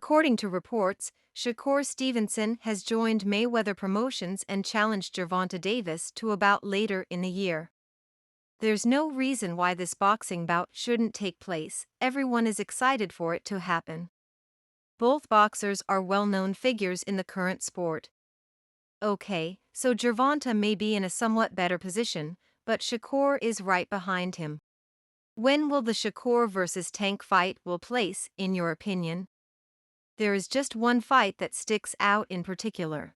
According to reports, Shakur Stevenson has joined Mayweather Promotions and challenged Gervonta Davis to a bout later in the year. There's no reason why this boxing bout shouldn't take place, everyone is excited for it to happen. Both boxers are well-known figures in the current sport. Okay, so Gervonta may be in a somewhat better position, but Shakur is right behind him. When will the Shakur vs. Tank fight will place, in your opinion? There is just one fight that sticks out in particular.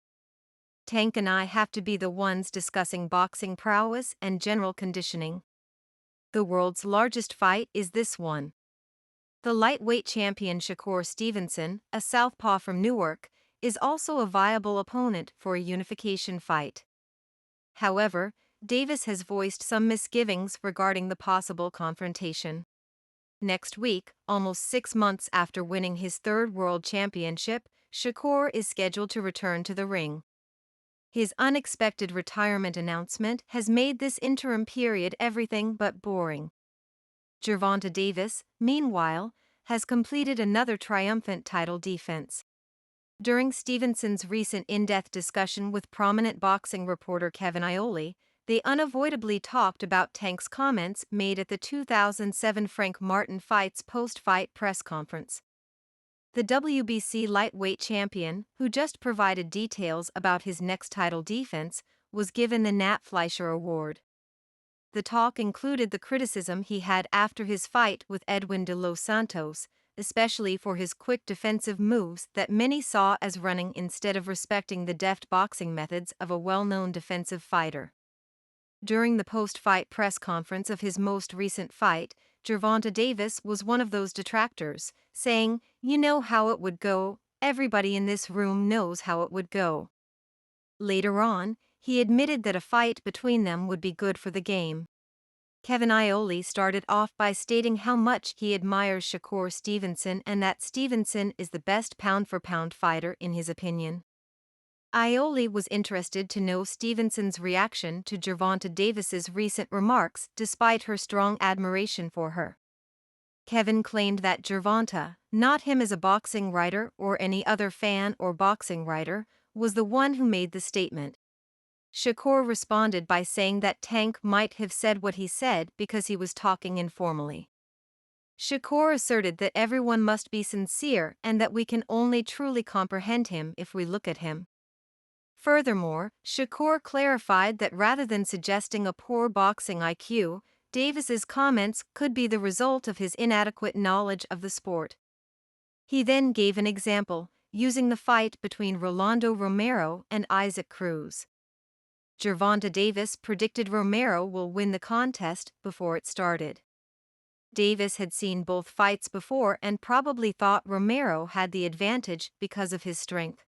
Tank and I have to be the ones discussing boxing prowess and general conditioning. The world's largest fight is this one. The lightweight champion Shakur Stevenson, a southpaw from Newark, is also a viable opponent for a unification fight. However, Davis has voiced some misgivings regarding the possible confrontation. Next week, almost 6 months after winning his third world championship, Shakur is scheduled to return to the ring. His unexpected retirement announcement has made this interim period everything but boring. Gervonta Davis, meanwhile, has completed another triumphant title defense. During Stevenson's recent in-depth discussion with prominent boxing reporter Kevin Iole, they unavoidably talked about Tank's comments made at the 2007 Frank Martin Fights post-fight press conference. The WBC lightweight champion, who just provided details about his next title defense, was given the Nat Fleischer Award. The talk included the criticism he had after his fight with Edwin de Los Santos, especially for his quick defensive moves that many saw as running instead of respecting the deft boxing methods of a well-known defensive fighter. During the post-fight press conference of his most recent fight, Gervonta Davis was one of those detractors, saying, "You know how it would go, everybody in this room knows how it would go." Later on, he admitted that a fight between them would be good for the game. Kevin Iole started off by stating how much he admires Shakur Stevenson and that Stevenson is the best pound-for-pound fighter in his opinion. Iole was interested to know Stevenson's reaction to Gervonta Davis's recent remarks despite her strong admiration for her. Kevin claimed that Gervonta, not him as a boxing writer or any other fan or boxing writer, was the one who made the statement. Shakur responded by saying that Tank might have said what he said because he was talking informally. Shakur asserted that everyone must be sincere and that we can only truly comprehend him if we look at him. Furthermore, Shakur clarified that rather than suggesting a poor boxing IQ, Davis's comments could be the result of his inadequate knowledge of the sport. He then gave an example, using the fight between Rolando Romero and Isaac Cruz. Gervonta Davis predicted Romero will win the contest before it started. Davis had seen both fights before and probably thought Romero had the advantage because of his strength.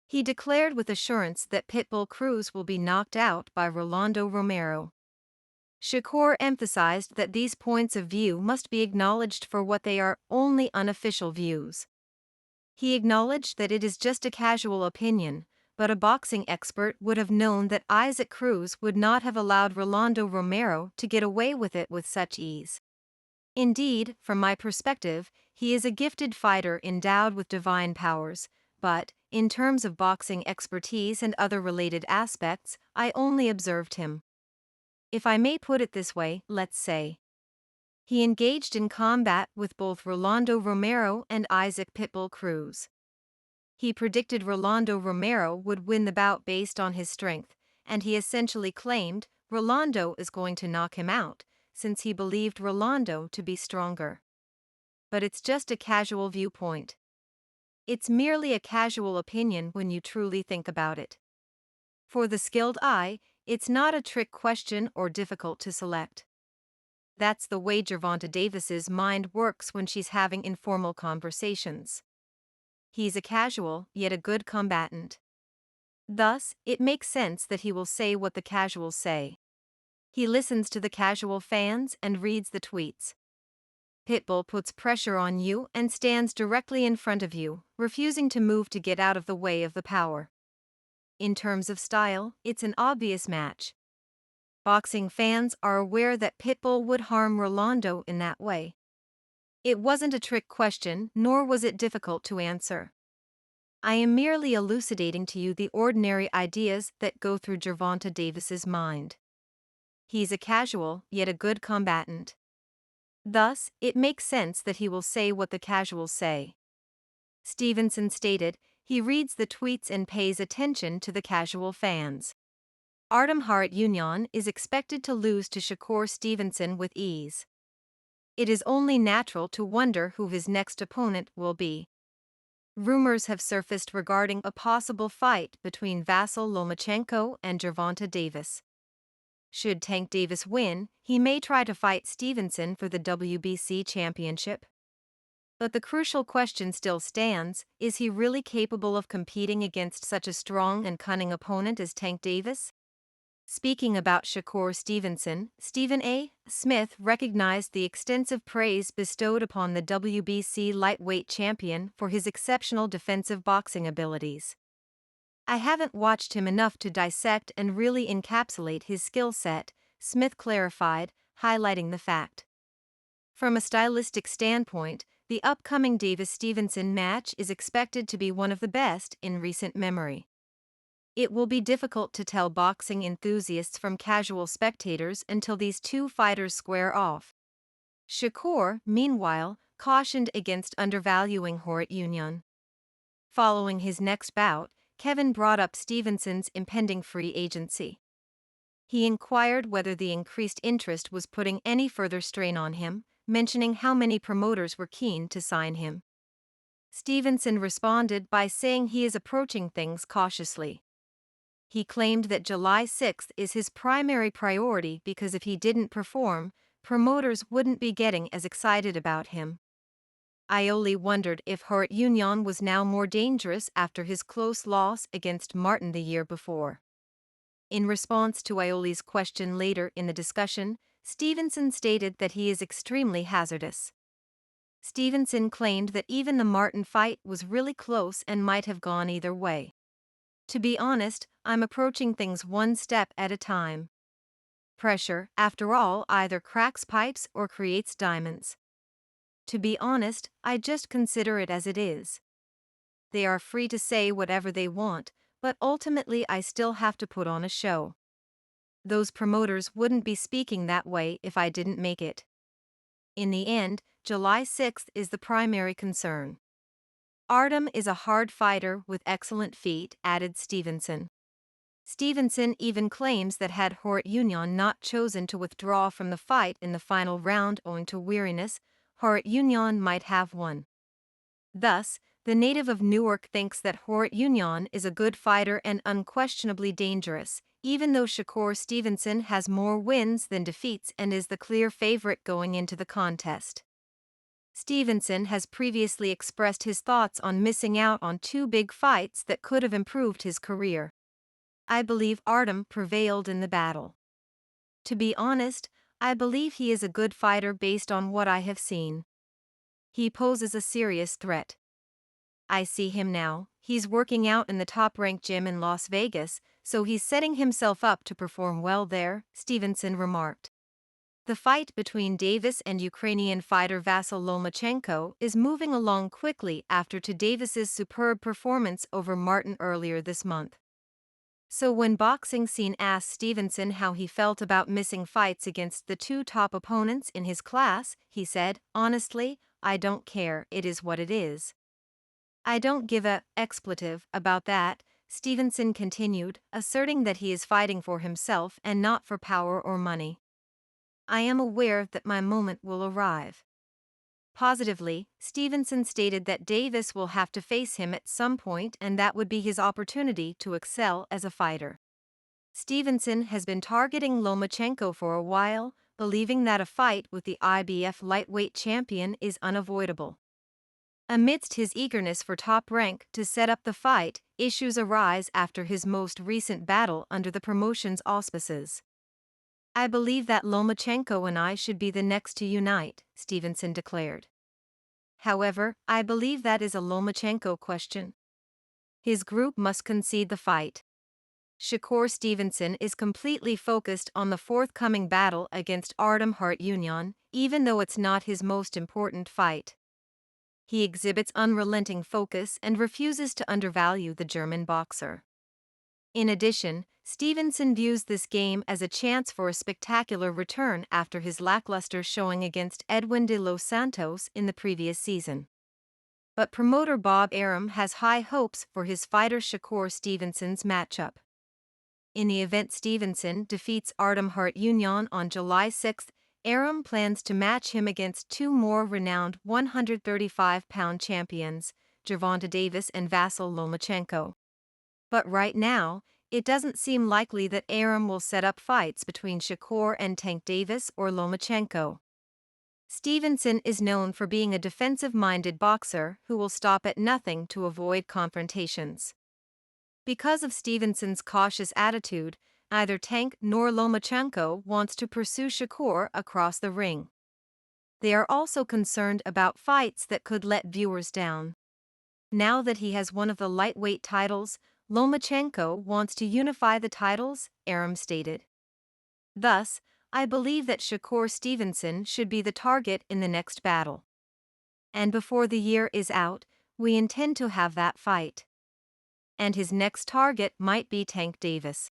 He declared with assurance that Pitbull Cruz will be knocked out by Rolando Romero. Shakur emphasized that these points of view must be acknowledged for what they are, only unofficial views. He acknowledged that it is just a casual opinion, but a boxing expert would have known that Isaac Cruz would not have allowed Rolando Romero to get away with it with such ease. Indeed, from my perspective, he is a gifted fighter endowed with divine powers, but, in terms of boxing expertise and other related aspects, I only observed him. If I may put it this way, let's say. He engaged in combat with both Rolando Romero and Isaac Pitbull Cruz. He predicted Rolando Romero would win the bout based on his strength, and he essentially claimed Rolando is going to knock him out, since he believed Rolando to be stronger. But it's just a casual viewpoint. It's merely a casual opinion when you truly think about it. For the skilled eye, it's not a trick question or difficult to select. That's the way Gervonta Davis's mind works when she's having informal conversations. He's a casual, yet a good combatant. Thus, it makes sense that he will say what the casuals say. He listens to the casual fans and reads the tweets. Pitbull puts pressure on you and stands directly in front of you, refusing to move to get out of the way of the power. In terms of style, it's an obvious match. Boxing fans are aware that Pitbull would harm Rolando in that way. It wasn't a trick question, nor was it difficult to answer. I am merely elucidating to you the ordinary ideas that go through Gervonta Davis's mind. He's a casual, yet a good combatant. Thus, it makes sense that he will say what the casuals say. Stevenson stated, he reads the tweets and pays attention to the casual fans. Artem Harutyunyan is expected to lose to Shakur Stevenson with ease. It is only natural to wonder who his next opponent will be. Rumors have surfaced regarding a possible fight between Vasyl Lomachenko and Gervonta Davis. Should Tank Davis win, he may try to fight Stevenson for the WBC championship. But the crucial question still stands, is he really capable of competing against such a strong and cunning opponent as Tank Davis? Speaking about Shakur Stevenson, Stephen A. Smith recognized the extensive praise bestowed upon the WBC lightweight champion for his exceptional defensive boxing abilities. I haven't watched him enough to dissect and really encapsulate his skill set, Smith clarified, highlighting the fact. From a stylistic standpoint, the upcoming Davis-Stevenson match is expected to be one of the best in recent memory. It will be difficult to tell boxing enthusiasts from casual spectators until these two fighters square off. Shakur, meanwhile, cautioned against undervaluing Harutyunyan. Following his next bout, Kevin brought up Stevenson's impending free agency. He inquired whether the increased interest was putting any further strain on him, mentioning how many promoters were keen to sign him. Stevenson responded by saying he is approaching things cautiously. He claimed that July 6th is his primary priority because if he didn't perform, promoters wouldn't be getting as excited about him. Aioli wondered if Harutyunyan was now more dangerous after his close loss against Martin the year before. In response to Aioli's question later in the discussion, Stevenson stated that he is extremely hazardous. Stevenson claimed that even the Martin fight was really close and might have gone either way. To be honest, I'm approaching things one step at a time. Pressure, after all, either cracks pipes or creates diamonds. To be honest, I just consider it as it is. They are free to say whatever they want, but ultimately I still have to put on a show. Those promoters wouldn't be speaking that way if I didn't make it. In the end, July 6th is the primary concern. Artem is a hard fighter with excellent feet, added Stevenson. Stevenson even claims that had Harutyunyan not chosen to withdraw from the fight in the final round owing to weariness, Harutyunyan might have won. Thus, the native of Newark thinks that Harutyunyan is a good fighter and unquestionably dangerous, even though Shakur Stevenson has more wins than defeats and is the clear favorite going into the contest. Stevenson has previously expressed his thoughts on missing out on two big fights that could have improved his career. I believe Artem prevailed in the battle. To be honest, I believe he is a good fighter based on what I have seen. He poses a serious threat. I see him now, he's working out in the top-ranked gym in Las Vegas, so he's setting himself up to perform well there, Stevenson remarked. The fight between Davis and Ukrainian fighter Vasyl Lomachenko is moving along quickly after Davis's superb performance over Martin earlier this month. So when Boxing Scene asked Stevenson how he felt about missing fights against the two top opponents in his class, he said, "Honestly, I don't care, it is what it is." I don't give a expletive about that, Stevenson continued, asserting that he is fighting for himself and not for power or money. I am aware that my moment will arrive. Positively, Stevenson stated that Davis will have to face him at some point and that would be his opportunity to excel as a fighter. Stevenson has been targeting Lomachenko for a while, believing that a fight with the IBF lightweight champion is unavoidable. Amidst his eagerness for top rank to set up the fight, issues arise after his most recent battle under the promotion's auspices. I believe that Lomachenko and I should be the next to unite, Stevenson declared. However, I believe that is a Lomachenko question. His group must concede the fight. Shakur Stevenson is completely focused on the forthcoming battle against Artem Haryunyan, even though it's not his most important fight. He exhibits unrelenting focus and refuses to undervalue the German boxer. In addition, Stevenson views this game as a chance for a spectacular return after his lackluster showing against Edwin de los Santos in the previous season. But promoter Bob Arum has high hopes for his fighter Shakur Stevenson's matchup. In the event Stevenson defeats Artem Haryunyan on July 6, Arum plans to match him against two more renowned 135-pound champions, Gervonta Davis and Vasyl Lomachenko. But right now, it doesn't seem likely that Arum will set up fights between Shakur and Tank Davis or Lomachenko. Stevenson is known for being a defensive-minded boxer who will stop at nothing to avoid confrontations. Because of Stevenson's cautious attitude, neither Tank nor Lomachenko wants to pursue Shakur across the ring. They are also concerned about fights that could let viewers down. Now that he has one of the lightweight titles, Lomachenko wants to unify the titles, Arum stated. Thus, I believe that Shakur Stevenson should be the target in the next battle. And before the year is out, we intend to have that fight. And his next target might be Tank Davis.